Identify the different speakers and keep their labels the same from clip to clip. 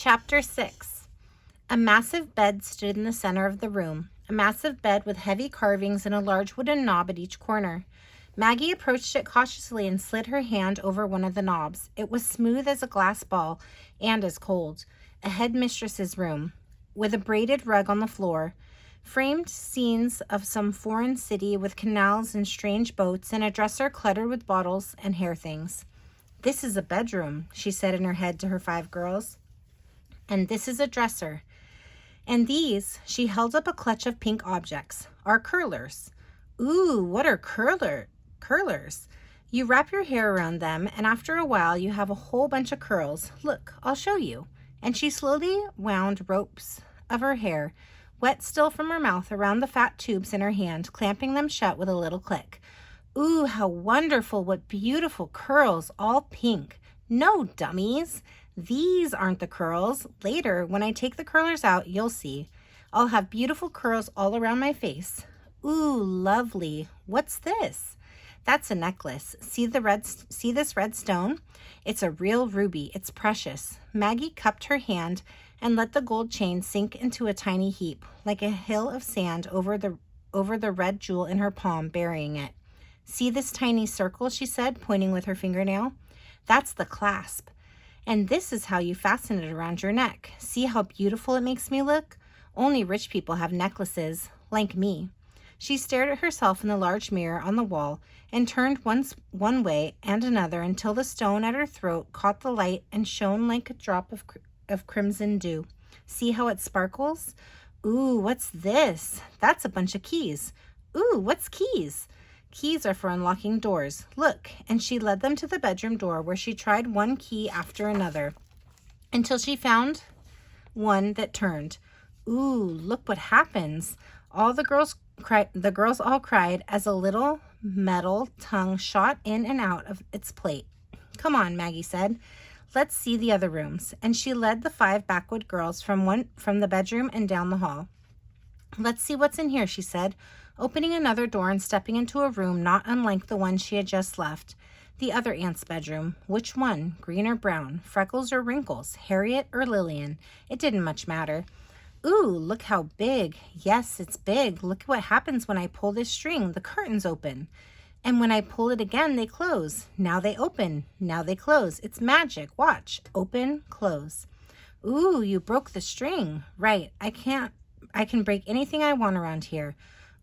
Speaker 1: Chapter 6. A massive bed stood in the center of the room, a massive bed with heavy carvings and a large wooden knob at each corner. Maggie approached it cautiously and slid her hand over one of the knobs. It was smooth as a glass ball and as cold. A headmistress's room, with a braided rug on the floor, framed scenes of some foreign city with canals and strange boats, and a dresser cluttered with bottles and hair things. "This is a bedroom," she said in her head to her 5 girls. "And this is a dresser. And these," she held up a clutch of pink objects, "are curlers." "Ooh, what are curlers? You wrap your hair around them, and after a while you have a whole bunch of curls. Look, I'll show you." And she slowly wound ropes of her hair, wet still from her mouth, around the fat tubes in her hand, clamping them shut with a little click. "Ooh, how wonderful, what beautiful curls, all pink. No, dummies. These aren't the curls. Later, when I take the curlers out, you'll see. I'll have beautiful curls all around my face." "Ooh, lovely. What's this?" "That's a necklace. See this red stone? It's a real ruby. It's precious." Maggie cupped her hand and let the gold chain sink into a tiny heap, like a hill of sand over the red jewel in her palm, burying it. "See this tiny circle?" she said, pointing with her fingernail. "That's the clasp. And this is how you fasten it around your neck. See how beautiful it makes me look? Only rich people have necklaces, like me." She stared at herself in the large mirror on the wall and turned once one way and another until the stone at her throat caught the light and shone like a drop of crimson dew. "See how it sparkles? Ooh, what's this? That's a bunch of keys." "Ooh, what's keys?" "Keys are for unlocking doors. Look." And she led them to the bedroom door, where she tried one key after another until she found one that turned. "Ooh, look what happens." The girls all cried as a little metal tongue shot in and out of its plate. "Come on," Maggie said. "Let's see the other rooms." And she led the 5 backward girls from the bedroom and down the hall. "Let's see what's in here," she said, opening another door and stepping into a room not unlike the one she had just left. The other aunt's bedroom. Which one? Green or brown? Freckles or wrinkles? Harriet or Lillian? It didn't much matter. "Ooh, look how big." "Yes, it's big. Look at what happens when I pull this string. The curtains open. And when I pull it again, they close. Now they open. Now they close. It's magic. Watch. Open, close." "Ooh, you broke the string." "Right. I can break anything I want around here."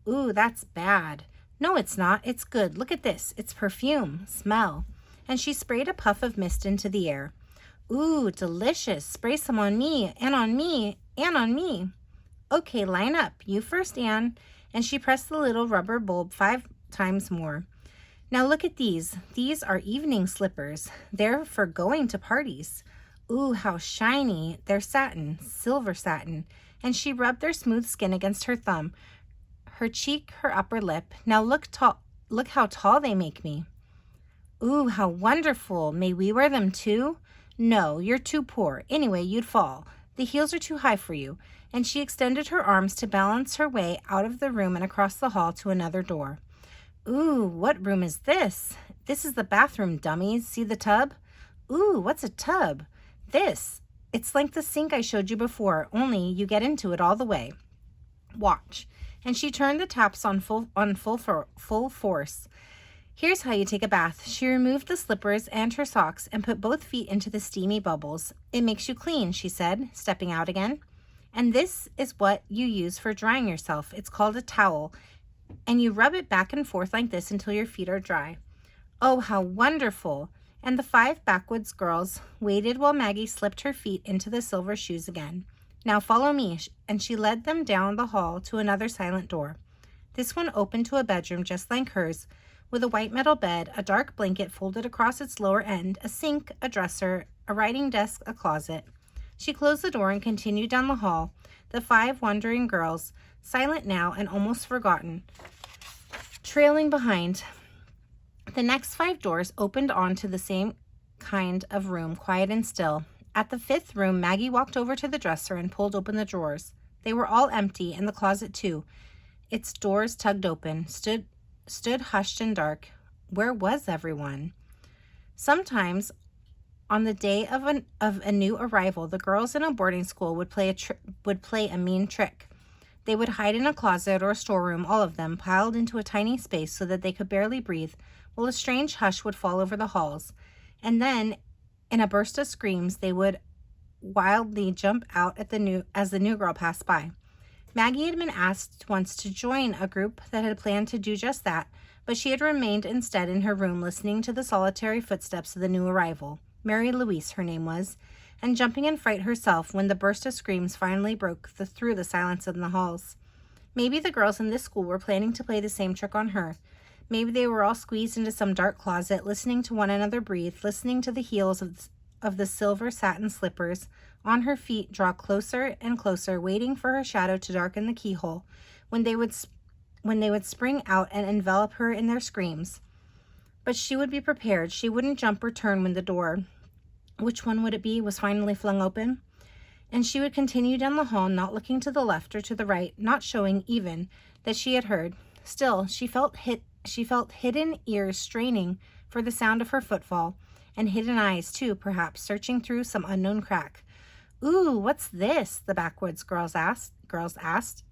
Speaker 1: "Ooh, that's bad." "No, it's not. It's good. Look at this. It's perfume. Smell." And she sprayed a puff of mist into the air. "Ooh, delicious. Spray some on me, and on me, and on me." "Okay, line up. You first, Anne." And she pressed the little rubber bulb 5 times more. "Now look at these. These are evening slippers. They're for going to parties. Ooh, how shiny. They're satin, silver satin." And she rubbed their smooth skin against her thumb, her cheek, her upper lip. "Now look how tall they make me." "Ooh, how wonderful. May we wear them too?" "No, you're too poor. Anyway, you'd fall. The heels are too high for you." And she extended her arms to balance her way out of the room and across the hall to another door. "Ooh, what room is this?" "This is the bathroom, dummies. See the tub?" "Ooh, what's a tub?" "This. It's like the sink I showed you before, only you get into it all the way. Watch." And she turned the taps on full force. "Here's how you take a bath." She removed the slippers and her socks and put both feet into the steamy bubbles. "It makes you clean," she said, stepping out again. "And this is what you use for drying yourself. It's called a towel, and you rub it back and forth like this until your feet are dry." "Oh, how wonderful." And the 5 backwoods girls waited while Maggie slipped her feet into the silver shoes again. "Now follow me." And she led them down the hall to another silent door. This one opened to a bedroom just like hers, with a white metal bed, a dark blanket folded across its lower end, a sink, a dresser, a writing desk, a closet. She closed the door and continued down the hall, the 5 wandering girls, silent now and almost forgotten, trailing behind. The next 5 doors opened onto the same kind of room, quiet and still. At the 5th room, Maggie walked over to the dresser and pulled open the drawers. They were all empty, and the closet too. Its doors tugged open, stood hushed and dark. Where was everyone? Sometimes On the day of a new arrival, the girls in a boarding school would play a mean trick. They would hide in a closet or a storeroom, all of them, piled into a tiny space so that they could barely breathe, while a strange hush would fall over the halls. And then, in a burst of screams, they would wildly jump out as the new girl passed by. Maggie had been asked once to join a group that had planned to do just that, but she had remained instead in her room listening to the solitary footsteps of the new arrival. Mary Louise, her name was, and jumping in fright herself when the burst of screams finally broke through the silence in the halls. Maybe the girls in this school were planning to play the same trick on her. Maybe they were all squeezed into some dark closet, listening to one another breathe, listening to the heels of the silver satin slippers on her feet draw closer and closer, waiting for her shadow to darken the keyhole, when they would spring out and envelop her in their screams. But she would be prepared. She wouldn't jump or turn when the door, which one would it be, was finally flung open. And she would continue down the hall, not looking to the left or to the right, not showing even that she had heard. Still, she felt hidden ears straining for the sound of her footfall, and hidden eyes, too, perhaps, searching through some unknown crack. "Ooh, what's this?" the backwoods girls asked.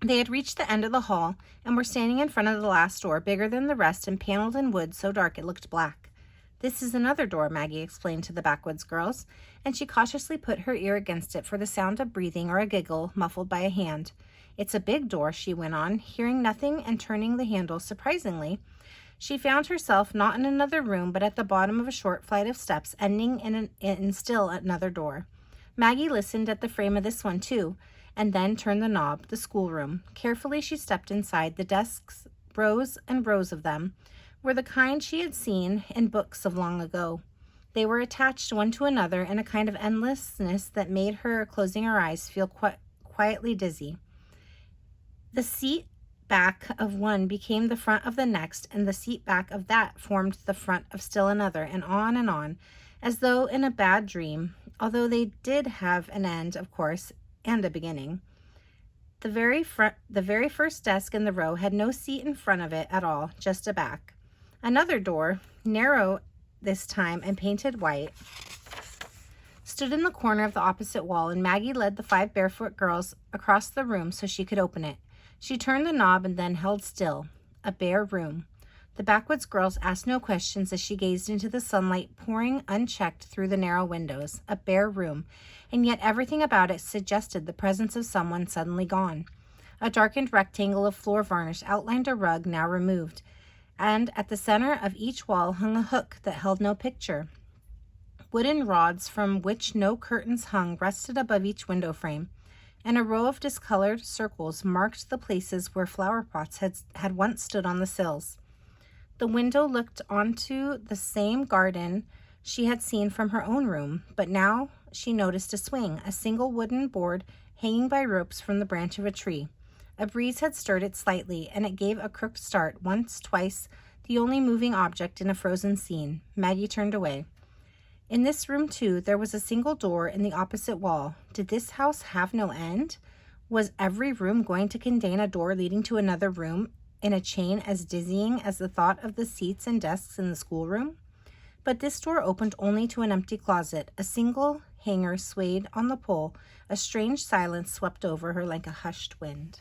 Speaker 1: They had reached the end of the hall and were standing in front of the last door, bigger than the rest and paneled in wood so dark it looked black. "This is another door," Maggie explained to the backwoods girls, and she cautiously put her ear against it for the sound of breathing or a giggle muffled by a hand. "It's a big door," she went on, hearing nothing and turning the handle. Surprisingly, she found herself not in another room, but at the bottom of a short flight of steps, ending in still another door. Maggie listened at the frame of this one, too, and then turned the knob. The schoolroom. Carefully she stepped inside. The desks, rows and rows of them, were the kind she had seen in books of long ago. They were attached one to another in a kind of endlessness that made her, closing her eyes, feel quietly dizzy. The seat back of one became the front of the next, and the seat back of that formed the front of still another, and on, as though in a bad dream, although they did have an end, of course, and a beginning. The very first desk in the row had no seat in front of it at all, just a back. Another door, narrow this time and painted white, stood in the corner of the opposite wall, and Maggie led the 5 barefoot girls across the room so she could open it. She turned the knob and then held still. A bare room. The backwoods girls asked no questions as she gazed into the sunlight pouring unchecked through the narrow windows. A bare room, and yet everything about it suggested the presence of someone suddenly gone. A darkened rectangle of floor varnish outlined a rug now removed, and at the center of each wall hung a hook that held no picture. Wooden rods from which no curtains hung rested above each window frame, and a row of discolored circles marked the places where flower pots had once stood on the sills. The window looked onto the same garden she had seen from her own room, but now she noticed a swing, a single wooden board hanging by ropes from the branch of a tree. A breeze had stirred it slightly, and it gave a crooked start, once, twice, the only moving object in a frozen scene. Maggie turned away. In this room, too, there was a single door in the opposite wall. Did this house have no end? Was every room going to contain a door leading to another room in a chain as dizzying as the thought of the seats and desks in the schoolroom? But this door opened only to an empty closet. A single hanger swayed on the pole. A strange silence swept over her like a hushed wind.